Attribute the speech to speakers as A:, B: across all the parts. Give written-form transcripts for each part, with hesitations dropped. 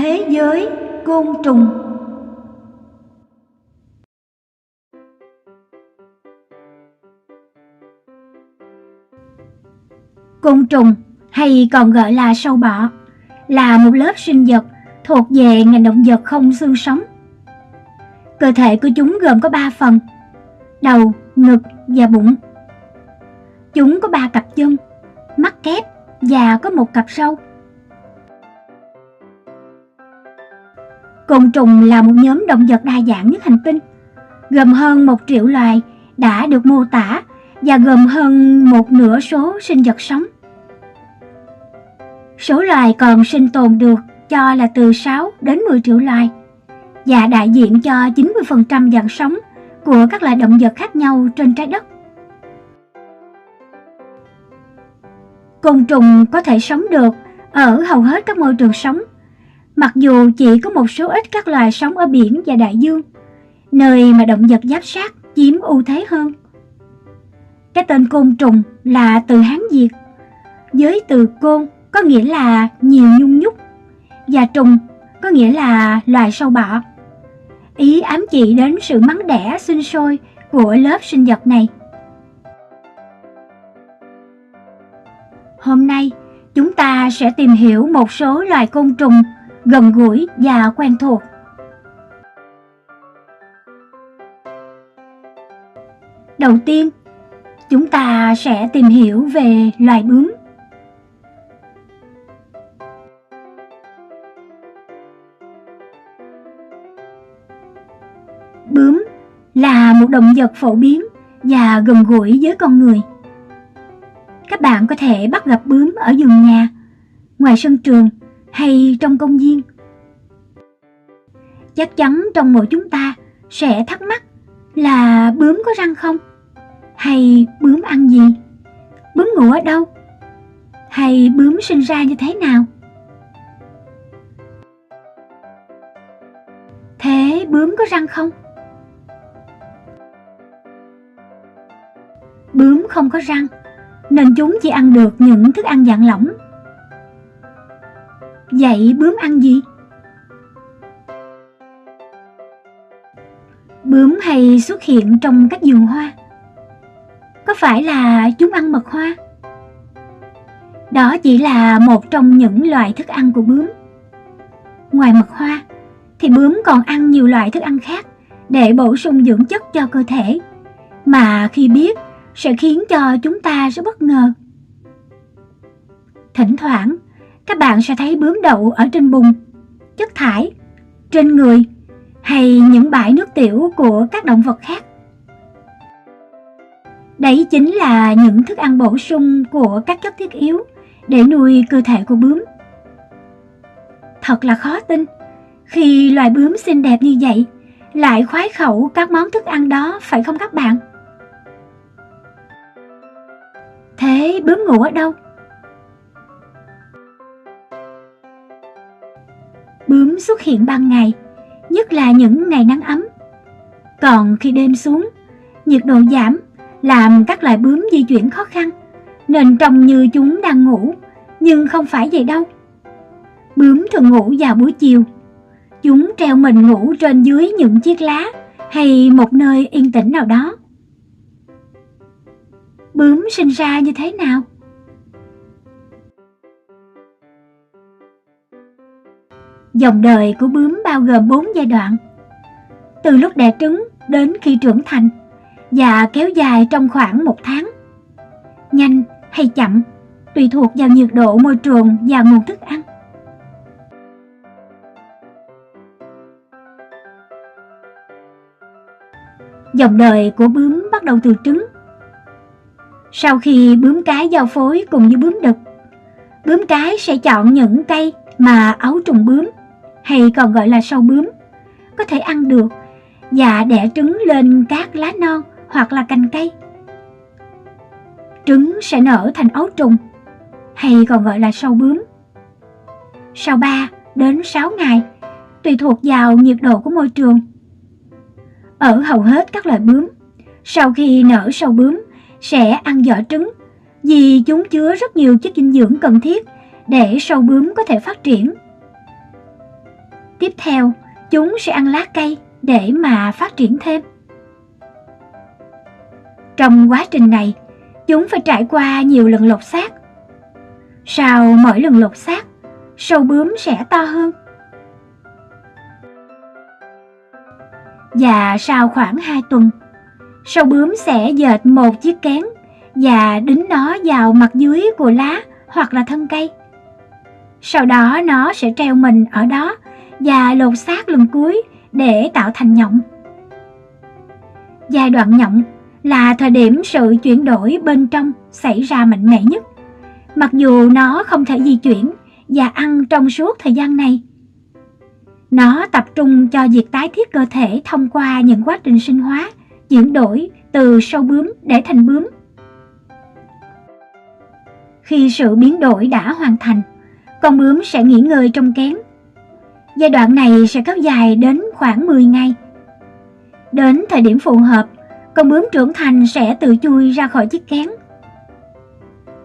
A: Thế giới côn trùng. Côn trùng hay còn gọi là sâu bọ là một lớp sinh vật thuộc về ngành động vật không xương sống. Cơ thể của chúng gồm có 3 phần: đầu, ngực và bụng. Chúng có 3 cặp chân, mắt kép và có một cặp sâu. Côn trùng là một nhóm động vật đa dạng nhất hành tinh, gồm hơn 1 triệu loài đã được mô tả và gồm hơn 1/2 số sinh vật sống. Số loài còn sinh tồn được cho là từ 6 đến 10 triệu loài và đại diện cho 90% dạng sống của các loài động vật khác nhau trên trái đất. Côn trùng có thể sống được ở hầu hết các môi trường sống, mặc dù chỉ có một số ít các loài sống ở biển và đại dương, nơi mà động vật giáp sát chiếm ưu thế hơn. Cái tên côn trùng là từ Hán Việt, với từ côn có nghĩa là nhiều nhung nhúc và trùng có nghĩa là loài sâu bọ. Ý ám chỉ đến sự mắn đẻ sinh sôi của lớp sinh vật này. Hôm nay, chúng ta sẽ tìm hiểu một số loài côn trùng gần gũi và quen thuộc. Đầu tiên, chúng ta sẽ tìm hiểu về loài bướm. Bướm là một động vật phổ biến và gần gũi với con người. Các bạn có thể bắt gặp bướm ở vườn nhà, ngoài sân trường hay trong công viên. Chắc chắn trong mỗi chúng ta sẽ thắc mắc là bướm có răng không? Hay bướm ăn gì? Bướm ngủ ở đâu? Hay bướm sinh ra như thế nào? Thế bướm có răng không? Bướm không có răng, nên chúng chỉ ăn được những thức ăn dạng lỏng. Vậy bướm ăn gì? Bướm hay xuất hiện trong các vườn hoa. Có phải là chúng ăn mật hoa? Đó chỉ là một trong những loại thức ăn của bướm. Ngoài mật hoa, thì bướm còn ăn nhiều loại thức ăn khác để bổ sung dưỡng chất cho cơ thể, mà khi biết sẽ khiến cho chúng ta rất bất ngờ. Thỉnh thoảng, các bạn sẽ thấy bướm đậu ở trên bùn, chất thải, trên người hay những bãi nước tiểu của các động vật khác. Đấy chính là những thức ăn bổ sung của các chất thiết yếu để nuôi cơ thể của bướm. Thật là khó tin, khi loài bướm xinh đẹp như vậy lại khoái khẩu các món thức ăn đó, phải không các bạn? Thế bướm ngủ ở đâu? Bướm xuất hiện ban ngày, nhất là những ngày nắng ấm. Còn khi đêm xuống, nhiệt độ giảm làm các loài bướm di chuyển khó khăn, nên trông như chúng đang ngủ, nhưng không phải vậy đâu. Bướm thường ngủ vào buổi chiều. Chúng treo mình ngủ trên dưới những chiếc lá hay một nơi yên tĩnh nào đó. Bướm sinh ra như thế nào? Dòng đời của bướm bao gồm 4 giai đoạn, từ lúc đẻ trứng đến khi trưởng thành, và kéo dài trong khoảng 1 tháng. Nhanh hay chậm tùy thuộc vào nhiệt độ môi trường và nguồn thức ăn. Dòng đời của bướm bắt đầu từ trứng. Sau khi bướm cái giao phối cùng với bướm đực, bướm cái sẽ chọn những cây mà ấu trùng bướm, hay còn gọi là sâu bướm, có thể ăn được và đẻ trứng lên các lá non hoặc là cành cây. Trứng sẽ nở thành ấu trùng, hay còn gọi là sâu bướm. Sau 3 đến 6 ngày, tùy thuộc vào nhiệt độ của môi trường. Ở hầu hết các loài bướm, sau khi nở sâu bướm sẽ ăn vỏ trứng, vì chúng chứa rất nhiều chất dinh dưỡng cần thiết để sâu bướm có thể phát triển. tiếp theo, chúng sẽ ăn lá cây để mà phát triển thêm. Trong quá trình này, chúng phải trải qua nhiều lần lột xác. Sau mỗi lần lột xác, sâu bướm sẽ to hơn. Và sau khoảng 2 tuần, sâu bướm sẽ dệt một chiếc kén và đính nó vào mặt dưới của lá hoặc là thân cây. Sau đó nó sẽ treo mình ở đó và lột xác lần cuối để tạo thành nhộng. Giai đoạn nhộng là thời điểm sự chuyển đổi bên trong xảy ra mạnh mẽ nhất. Mặc dù nó không thể di chuyển và ăn trong suốt thời gian này, nó tập trung cho việc tái thiết cơ thể thông qua những quá trình sinh hóa, chuyển đổi từ sâu bướm để thành bướm. Khi sự biến đổi đã hoàn thành, con bướm sẽ nghỉ ngơi trong kén. Giai đoạn này sẽ kéo dài đến khoảng 10 ngày. Đến thời điểm phù hợp, con bướm trưởng thành sẽ tự chui ra khỏi chiếc kén.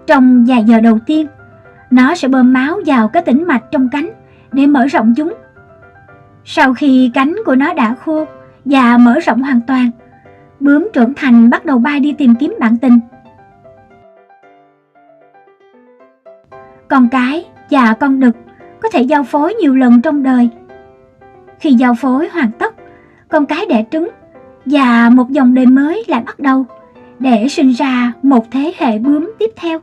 A: Trong vài giờ đầu tiên, nó sẽ bơm máu vào các tĩnh mạch trong cánh để mở rộng chúng. Sau khi cánh của nó đã khô và mở rộng hoàn toàn, bướm trưởng thành bắt đầu bay đi tìm kiếm bạn tình. Con cái và con đực có thể giao phối nhiều lần trong đời. Khi giao phối hoàn tất, con cái đẻ trứng và một dòng đời mới lại bắt đầu để sinh ra một thế hệ bướm tiếp theo.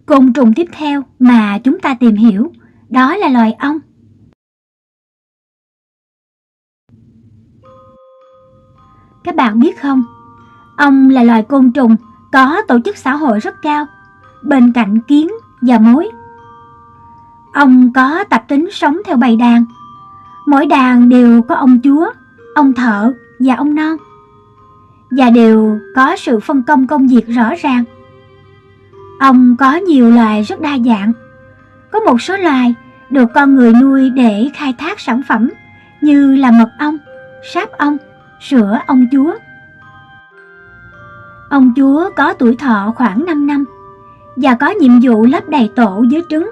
A: Côn trùng tiếp theo mà chúng ta tìm hiểu đó là loài ong. Các bạn biết không, ong là loài côn trùng có tổ chức xã hội rất cao, bên cạnh kiến và mối. Ong có tập tính sống theo bầy đàn. Mỗi đàn đều có ông chúa, ông thợ và ông non, và đều có sự phân công công việc rõ ràng. Ong có nhiều loài rất đa dạng. Có một số loài được con người nuôi để khai thác sản phẩm như là mật ong, sáp ong, sữa ong chúa. Ong chúa có tuổi thọ khoảng 5 năm và có nhiệm vụ lấp đầy tổ dưới trứng.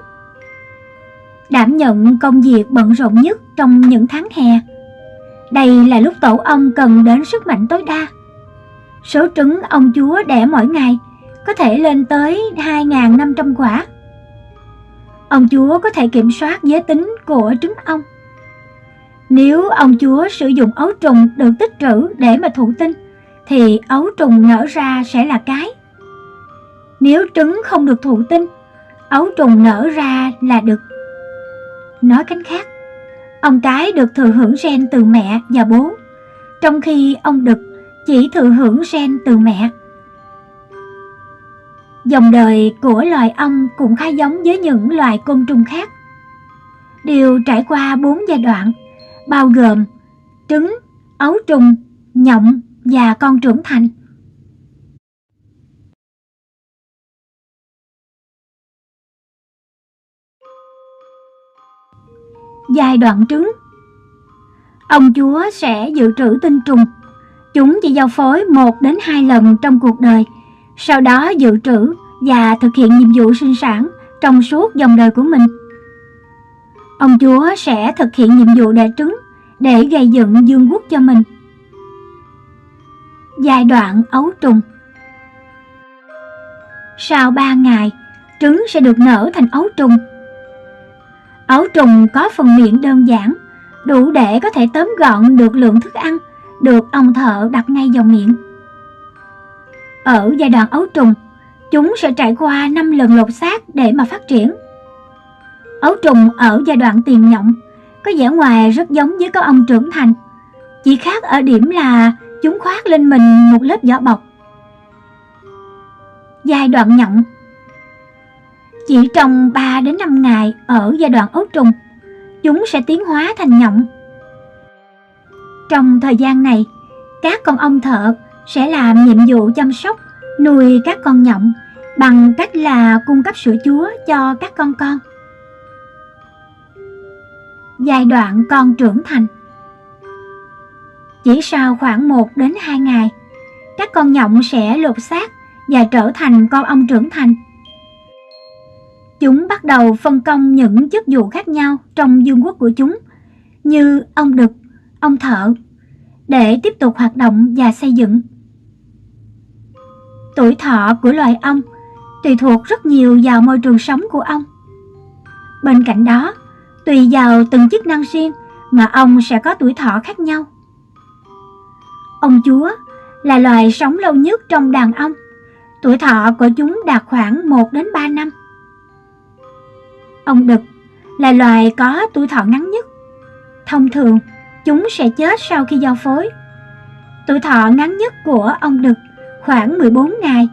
A: Đảm nhận công việc bận rộn nhất trong những tháng hè. Đây là lúc tổ ong cần đến sức mạnh tối đa. Số trứng ong chúa đẻ mỗi ngày có thể lên tới 2.500 quả. Ong chúa có thể kiểm soát giới tính của trứng ong. Nếu ong chúa sử dụng ấu trùng được tích trữ để mà thụ tinh, thì ấu trùng nở ra sẽ là cái. Nếu trứng không được thụ tinh, ấu trùng nở ra là đực. Nói cách khác, ong cái được thừa hưởng gen từ mẹ và bố, trong khi ong đực chỉ thừa hưởng gen từ mẹ. Dòng đời của loài ong cũng khá giống với những loài côn trùng khác, đều trải qua 4 giai đoạn, bao gồm trứng, ấu trùng, nhộng và con trưởng thành. Giai đoạn trứng. Ong chúa sẽ dự trữ tinh trùng. Chúng chỉ giao phối 1 đến 2 lần trong cuộc đời, sau đó dự trữ và thực hiện nhiệm vụ sinh sản trong suốt dòng đời của mình. Ong chúa sẽ thực hiện nhiệm vụ đẻ trứng để gây dựng vương quốc cho mình. Giai đoạn ấu trùng. Sau 3 ngày, trứng sẽ được nở thành ấu trùng. Ấu trùng có phần miệng đơn giản, đủ để có thể tóm gọn được lượng thức ăn được ong thợ đặt ngay vào miệng. Ở giai đoạn ấu trùng, chúng sẽ trải qua 5 lần lột xác để mà phát triển. Ấu trùng ở giai đoạn tiền nhộng có vẻ ngoài rất giống với con ong trưởng thành, chỉ khác ở điểm là chúng khoác lên mình một lớp vỏ bọc. Giai đoạn nhộng. Chỉ trong 3 đến 5 ngày ở giai đoạn ấu trùng, chúng sẽ tiến hóa thành nhộng. Trong thời gian này, các con ong thợ sẽ làm nhiệm vụ chăm sóc, nuôi các con nhộng bằng cách là cung cấp sữa chúa cho các con. Giai đoạn con trưởng thành. Chỉ sau khoảng 1 đến 2 ngày, các con nhộng sẽ lột xác và trở thành con ong trưởng thành. Chúng bắt đầu phân công những chức vụ khác nhau trong vương quốc của chúng, như ong đực, ong thợ, để tiếp tục hoạt động và xây dựng. Tuổi thọ của loài ong tùy thuộc rất nhiều vào môi trường sống của ong. Bên cạnh đó, tùy vào từng chức năng riêng mà ong sẽ có tuổi thọ khác nhau. Ong chúa là loài sống lâu nhất trong đàn ong. Tuổi thọ của chúng đạt khoảng 1 đến 3 năm. Ong đực là loài có tuổi thọ ngắn nhất. Thông thường, chúng sẽ chết sau khi giao phối. Tuổi thọ ngắn nhất của ong đực khoảng 14 ngày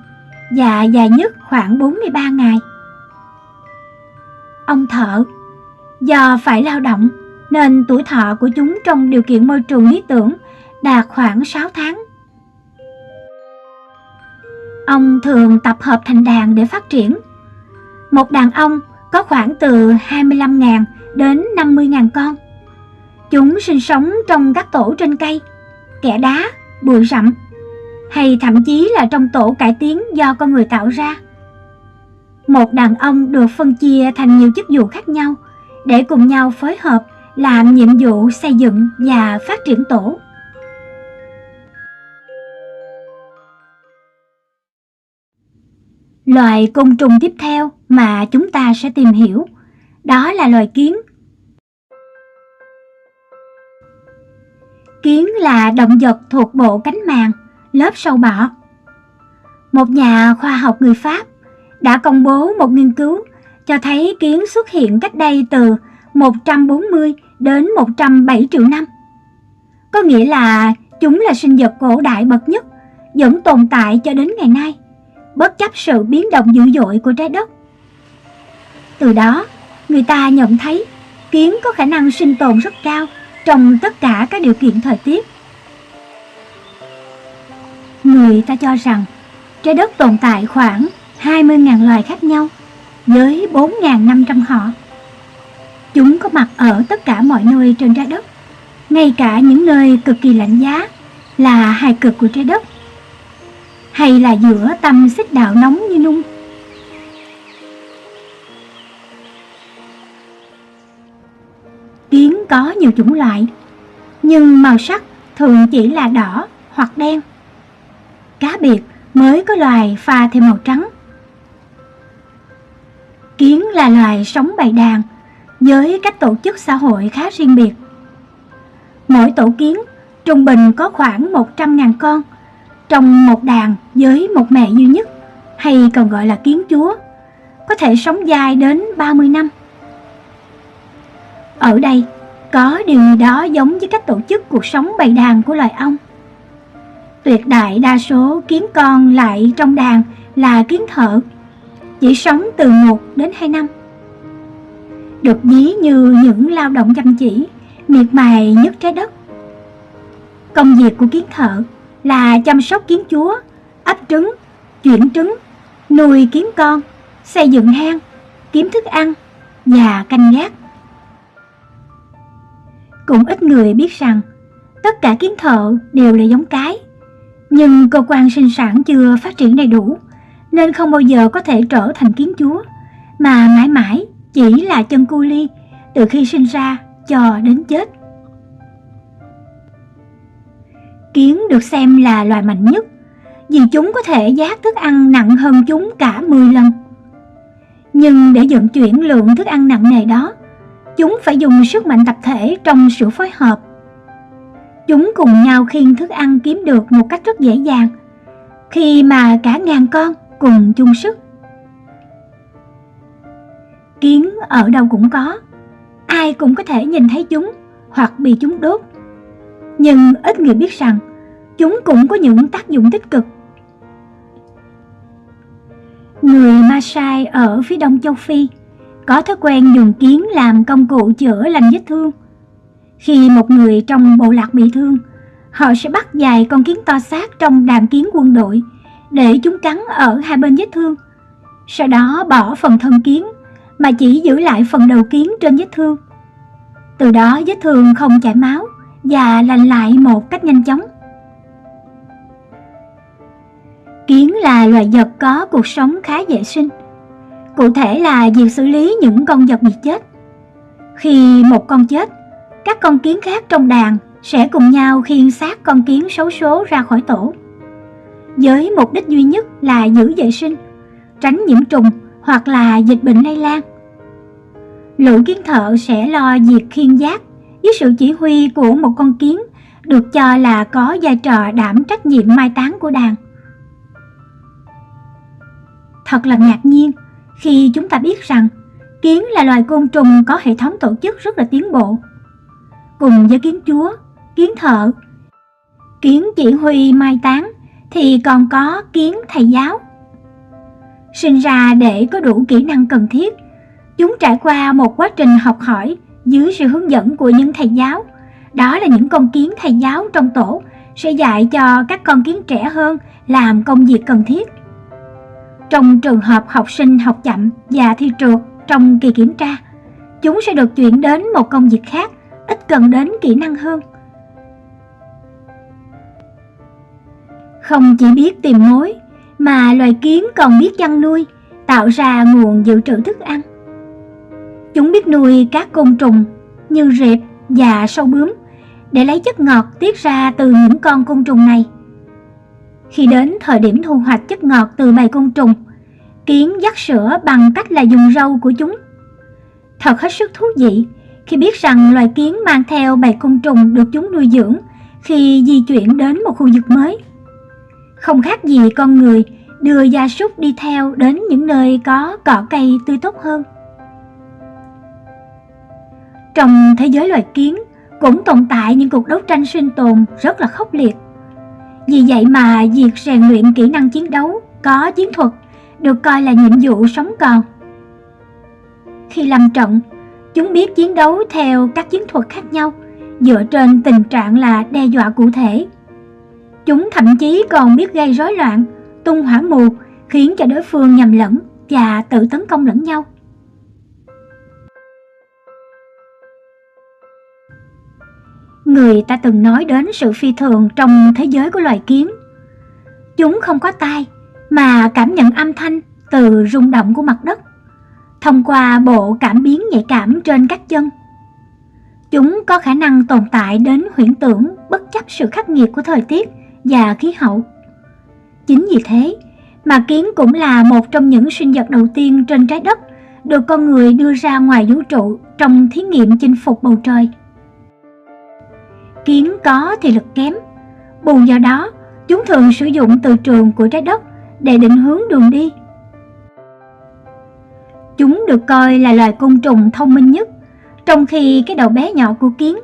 A: và dài nhất khoảng 43 ngày. Ong thợ, do phải lao động nên tuổi thọ của chúng trong điều kiện môi trường lý tưởng đạt khoảng 6 tháng. Ong thường tập hợp thành đàn để phát triển. Một đàn ong có khoảng từ 25.000 đến 50.000 con. Chúng sinh sống trong các tổ trên cây, kẽ đá, bụi rậm, hay thậm chí là trong tổ cải tiến do con người tạo ra. Một đàn ong được phân chia thành nhiều chức vụ khác nhau để cùng nhau phối hợp làm nhiệm vụ xây dựng và phát triển tổ. Loài côn trùng tiếp theo mà chúng ta sẽ tìm hiểu đó là loài kiến. Kiến là động vật thuộc bộ cánh màng, lớp sâu bọ. Một nhà khoa học người Pháp đã công bố một nghiên cứu cho thấy kiến xuất hiện cách đây từ 140 đến 107 triệu năm. Có nghĩa là chúng là sinh vật cổ đại bậc nhất, vẫn tồn tại cho đến ngày nay, bất chấp sự biến động dữ dội của trái đất. Từ đó, người ta nhận thấy kiến có khả năng sinh tồn rất cao trong tất cả các điều kiện thời tiết. Người ta cho rằng trái đất tồn tại khoảng 20.000 loài khác nhau với 4.500 họ. Chúng có mặt ở tất cả mọi nơi trên trái đất, ngay cả những nơi cực kỳ lạnh giá là hài cực của trái đất, hay là giữa tâm xích đạo nóng như nung. Kiến có nhiều chủng loại, nhưng màu sắc thường chỉ là đỏ hoặc đen. Cá biệt mới có loài pha thêm màu trắng. Kiến là loài sống bầy đàn với cách tổ chức xã hội khá riêng biệt. Mỗi tổ kiến trung bình có khoảng 100.000 con trong một đàn với một mẹ duy nhất, hay còn gọi là kiến chúa, có thể sống dài đến 30 năm. Ở đây có điều gì đó giống với cách tổ chức cuộc sống bầy đàn của loài ong. Tuyệt đại đa số kiến con lại trong đàn là kiến thợ, chỉ sống từ 1 đến 2 năm. Được ví như những lao động chăm chỉ, miệt mài nhất trái đất. Công việc của kiến thợ là chăm sóc kiến chúa, ấp trứng, chuyển trứng, nuôi kiến con, xây dựng hang, kiếm thức ăn và canh gác. Cũng ít người biết rằng tất cả kiến thợ đều là giống cái, nhưng cơ quan sinh sản chưa phát triển đầy đủ nên không bao giờ có thể trở thành kiến chúa, mà mãi mãi chỉ là chân cu li từ khi sinh ra cho đến chết. Kiến được xem là loài mạnh nhất vì chúng có thể vác thức ăn nặng hơn chúng cả 10 lần. Nhưng để vận chuyển lượng thức ăn nặng nề đó, chúng phải dùng sức mạnh tập thể trong sự phối hợp. Chúng cùng nhau khiêng thức ăn kiếm được một cách rất dễ dàng, khi mà cả ngàn con cùng chung sức. Kiến ở đâu cũng có, ai cũng có thể nhìn thấy chúng hoặc bị chúng đốt. Nhưng ít người biết rằng chúng cũng có những tác dụng tích cực. Người Maasai ở phía đông châu Phi có thói quen dùng kiến làm công cụ chữa lành vết thương. Khi một người trong bộ lạc bị thương, họ sẽ bắt vài con kiến to xác trong đàn kiến quân đội để chúng cắn ở hai bên vết thương. Sau đó bỏ phần thân kiến mà chỉ giữ lại phần đầu kiến trên vết thương. Từ đó vết thương không chảy máu và lành lại một cách nhanh chóng. Kiến là loài vật có cuộc sống khá vệ sinh. cụ thể là việc xử lý những con vật bị chết. Khi một con chết, các con kiến khác trong đàn sẽ cùng nhau khiêng xác con kiến xấu số ra khỏi tổ, với mục đích duy nhất là giữ vệ sinh, tránh nhiễm trùng hoặc là dịch bệnh lây lan. Lũ kiến thợ sẽ lo việc khiêng xác dưới sự chỉ huy của một con kiến được cho là có vai trò đảm trách nhiệm mai táng của đàn. Thật là ngạc nhiên khi chúng ta biết rằng kiến là loài côn trùng có hệ thống tổ chức rất là tiến bộ. Cùng với kiến chúa, kiến thợ, kiến chỉ huy mai táng thì còn có kiến thầy giáo. Sinh ra để có đủ kỹ năng cần thiết, chúng trải qua một quá trình học hỏi dưới sự hướng dẫn của những thầy giáo. Đó là những con kiến thầy giáo trong tổ sẽ dạy cho các con kiến trẻ hơn làm công việc cần thiết. Trong trường hợp học sinh học chậm và thi trượt trong kỳ kiểm tra, chúng sẽ được chuyển đến một công việc khác, ít cần đến kỹ năng hơn. Không chỉ biết tìm mối, mà loài kiến còn biết chăn nuôi, tạo ra nguồn dự trữ thức ăn. Chúng biết nuôi các côn trùng như rệp và sâu bướm để lấy chất ngọt tiết ra từ những con côn trùng này. Khi đến thời điểm thu hoạch chất ngọt từ bầy côn trùng, kiến vắt sữa bằng cách là dùng râu của chúng. Thật hết sức thú vị khi biết rằng loài kiến mang theo bầy côn trùng được chúng nuôi dưỡng khi di chuyển đến một khu vực mới. Không khác gì con người đưa gia súc đi theo đến những nơi có cỏ cây tươi tốt hơn. Trong thế giới loài kiến cũng tồn tại những cuộc đấu tranh sinh tồn rất là khốc liệt. Vì vậy mà việc rèn luyện kỹ năng chiến đấu có chiến thuật được coi là nhiệm vụ sống còn. Khi lâm trận, chúng biết chiến đấu theo các chiến thuật khác nhau dựa trên tình trạng là đe dọa cụ thể. Chúng thậm chí còn biết gây rối loạn, tung hỏa mù khiến cho đối phương nhầm lẫn và tự tấn công lẫn nhau. Người ta từng nói đến sự phi thường trong thế giới của loài kiến. Chúng không có tai mà cảm nhận âm thanh từ rung động của mặt đất thông qua bộ cảm biến nhạy cảm trên các chân. Chúng có khả năng tồn tại đến huyễn tưởng bất chấp sự khắc nghiệt của thời tiết và khí hậu. Chính vì thế mà kiến cũng là một trong những sinh vật đầu tiên trên trái đất được con người đưa ra ngoài vũ trụ trong thí nghiệm chinh phục bầu trời. Kiến có thị lực kém, bù vào đó chúng thường sử dụng từ trường của trái đất để định hướng đường đi. Chúng được coi là loài côn trùng thông minh nhất, trong khi cái đầu bé nhỏ của kiến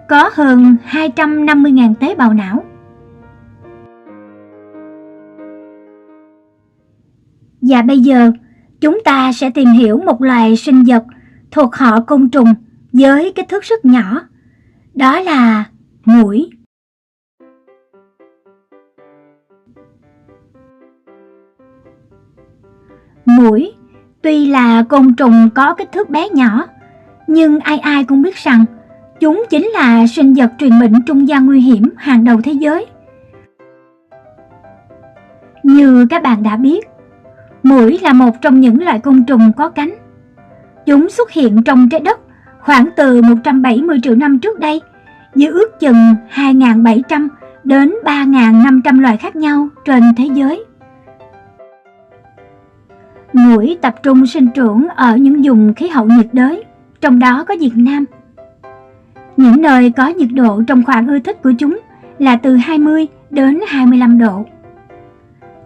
A: có hơn 250.000 tế bào não. Và bây giờ, chúng ta sẽ tìm hiểu một loài sinh vật thuộc họ côn trùng với kích thước rất nhỏ. Đó là muỗi. Muỗi tuy là côn trùng có kích thước bé nhỏ, nhưng ai ai cũng biết rằng chúng chính là sinh vật truyền bệnh trung gian nguy hiểm hàng đầu thế giới. Như các bạn đã biết, muỗi là một trong những loại côn trùng có cánh. Chúng xuất hiện trong trái đất khoảng từ 170 triệu năm trước đây, với ước chừng 2.700 đến 3.500 loài khác nhau trên thế giới. Muỗi tập trung sinh trưởng ở những vùng khí hậu nhiệt đới, trong đó có Việt Nam. Những nơi có nhiệt độ trong khoảng ưa thích của chúng là từ 20 đến 25 độ.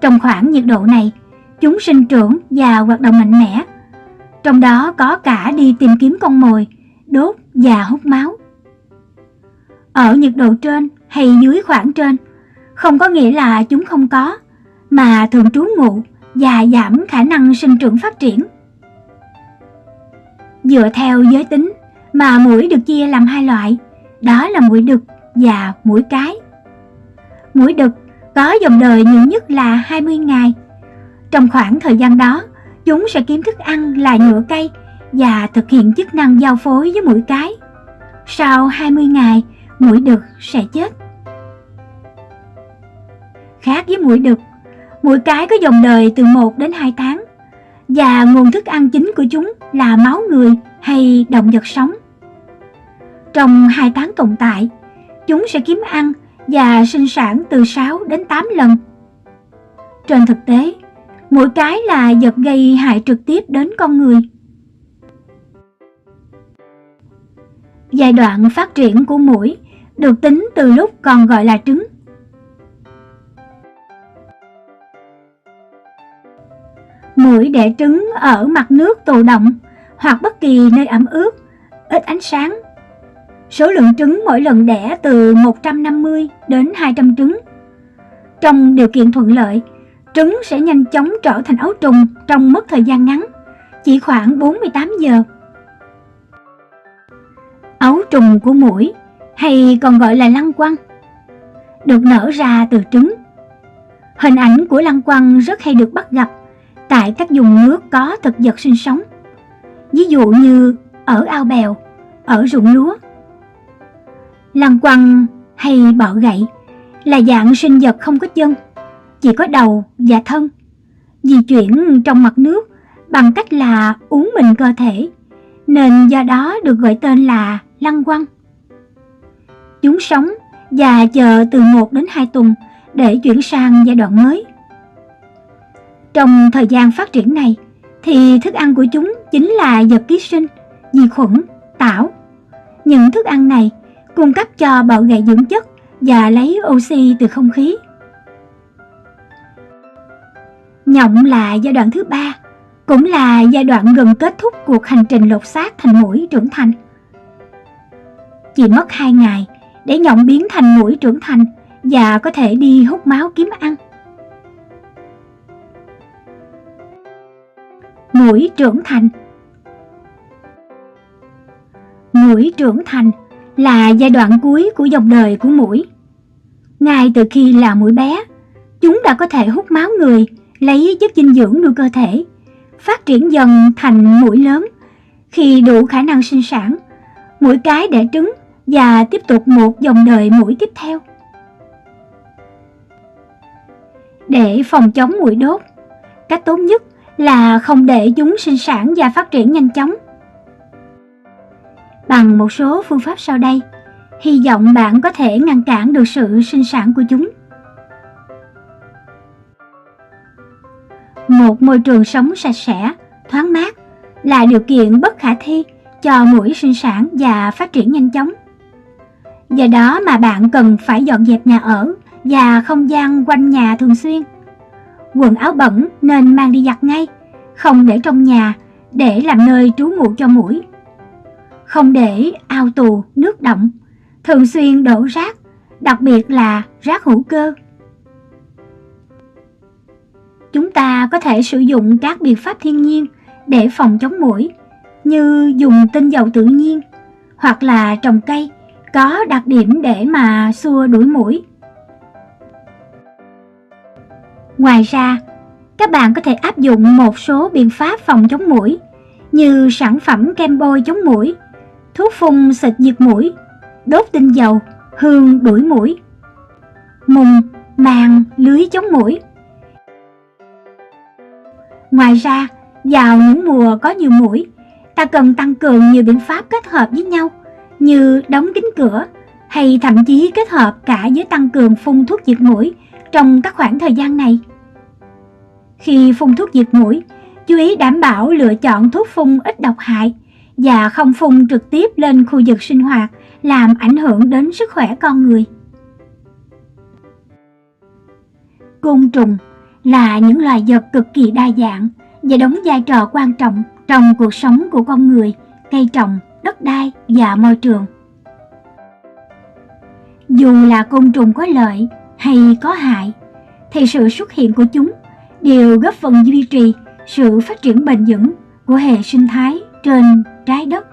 A: Trong khoảng nhiệt độ này, chúng sinh trưởng và hoạt động mạnh mẽ, trong đó có cả đi tìm kiếm con mồi, đốt và hút máu. Ở nhiệt độ trên hay dưới khoảng trên không có nghĩa là chúng không có, mà thường trú ngụ và giảm khả năng sinh trưởng phát triển. Dựa theo giới tính mà muỗi được chia làm hai loại, đó là muỗi đực và muỗi cái. Muỗi đực có vòng đời nhiều nhất là 20 ngày. Trong khoảng thời gian đó, chúng sẽ kiếm thức ăn là nhựa cây và thực hiện chức năng giao phối với muỗi cái. Sau 20 ngày, muỗi đực sẽ chết. Khác với muỗi đực, muỗi cái có vòng đời từ 1 đến 2 tháng. và nguồn thức ăn chính của chúng là máu người hay động vật sống. Trong 2 tháng tồn tại, chúng sẽ kiếm ăn và sinh sản từ 6 đến 8 lần. Trên thực tế, muỗi cái là vật gây hại trực tiếp đến con người. Giai đoạn phát triển của muỗi được tính từ lúc còn gọi là trứng. Muỗi đẻ trứng ở mặt nước tù động hoặc bất kỳ nơi ẩm ướt, ít ánh sáng. Số lượng trứng mỗi lần đẻ từ 150 đến 200 trứng. Trong điều kiện thuận lợi, trứng sẽ nhanh chóng trở thành ấu trùng trong mất thời gian ngắn, chỉ khoảng 48 giờ. Ấu trùng của muỗi, hay còn gọi là lăng quăng, được nở ra từ trứng. Hình ảnh của lăng quăng rất hay được bắt gặp tại các vùng nước có thực vật sinh sống, ví dụ như ở ao bèo, ở ruộng lúa. Lăng quăng hay bọ gậy là dạng sinh vật không có chân, chỉ có đầu và thân, di chuyển trong mặt nước bằng cách là uốn mình cơ thể, nên do đó được gọi tên là lăng quăng. Chúng sống và chờ từ 1 đến 2 tuần để chuyển sang giai đoạn mới. Trong thời gian phát triển này thì thức ăn của chúng chính là vật ký sinh, vi khuẩn, tảo. Những thức ăn này cung cấp cho bọ gậy dưỡng chất và lấy oxy từ không khí. Nhộng là giai đoạn thứ 3, cũng là giai đoạn gần kết thúc cuộc hành trình lột xác thành muỗi trưởng thành. Chỉ mất 2 ngày để nhộng biến thành muỗi trưởng thành và có thể đi hút máu kiếm ăn. Muỗi trưởng thành. Muỗi trưởng thành là giai đoạn cuối của dòng đời của muỗi. Ngay từ khi là muỗi bé, chúng đã có thể hút máu người, lấy chất dinh dưỡng nuôi cơ thể, phát triển dần thành muỗi lớn. Khi đủ khả năng sinh sản, muỗi cái đẻ trứng và tiếp tục một dòng đời muỗi tiếp theo. Để phòng chống muỗi đốt, cách tốt nhất là không để chúng sinh sản và phát triển nhanh chóng. Bằng một số phương pháp sau đây, hy vọng bạn có thể ngăn cản được sự sinh sản của chúng. Một môi trường sống sạch sẽ, thoáng mát là điều kiện bất khả thi cho muỗi sinh sản và phát triển nhanh chóng. Do đó mà bạn cần phải dọn dẹp nhà ở và không gian quanh nhà thường xuyên. Quần áo bẩn nên mang đi giặt ngay, không để trong nhà để làm nơi trú ngụ cho muỗi. Không để ao tù, nước đọng, thường xuyên đổ rác, đặc biệt là rác hữu cơ. Chúng ta có thể sử dụng các biện pháp thiên nhiên để phòng chống muỗi, như dùng tinh dầu tự nhiên hoặc là trồng cây có đặc điểm để mà xua đuổi muỗi. Ngoài ra, các bạn có thể áp dụng một số biện pháp phòng chống muỗi như sản phẩm kem bôi chống muỗi, thuốc phun xịt diệt muỗi, đốt tinh dầu, hương đuổi muỗi, mùng, màng, lưới chống muỗi. Ngoài ra, vào những mùa có nhiều muỗi, ta cần tăng cường nhiều biện pháp kết hợp với nhau như đóng kín cửa, hay thậm chí kết hợp cả với tăng cường phun thuốc diệt muỗi trong các khoảng thời gian này. Khi phun thuốc diệt muỗi, chú ý đảm bảo lựa chọn thuốc phun ít độc hại và không phun trực tiếp lên khu vực sinh hoạt làm ảnh hưởng đến sức khỏe con người. Côn trùng là những loài vật cực kỳ đa dạng và đóng vai trò quan trọng trong cuộc sống của con người, cây trồng, đất đai và môi trường. Dù là côn trùng có lợi hay có hại, thì sự xuất hiện của chúng đều góp phần duy trì sự phát triển bền vững của hệ sinh thái trên trái đất.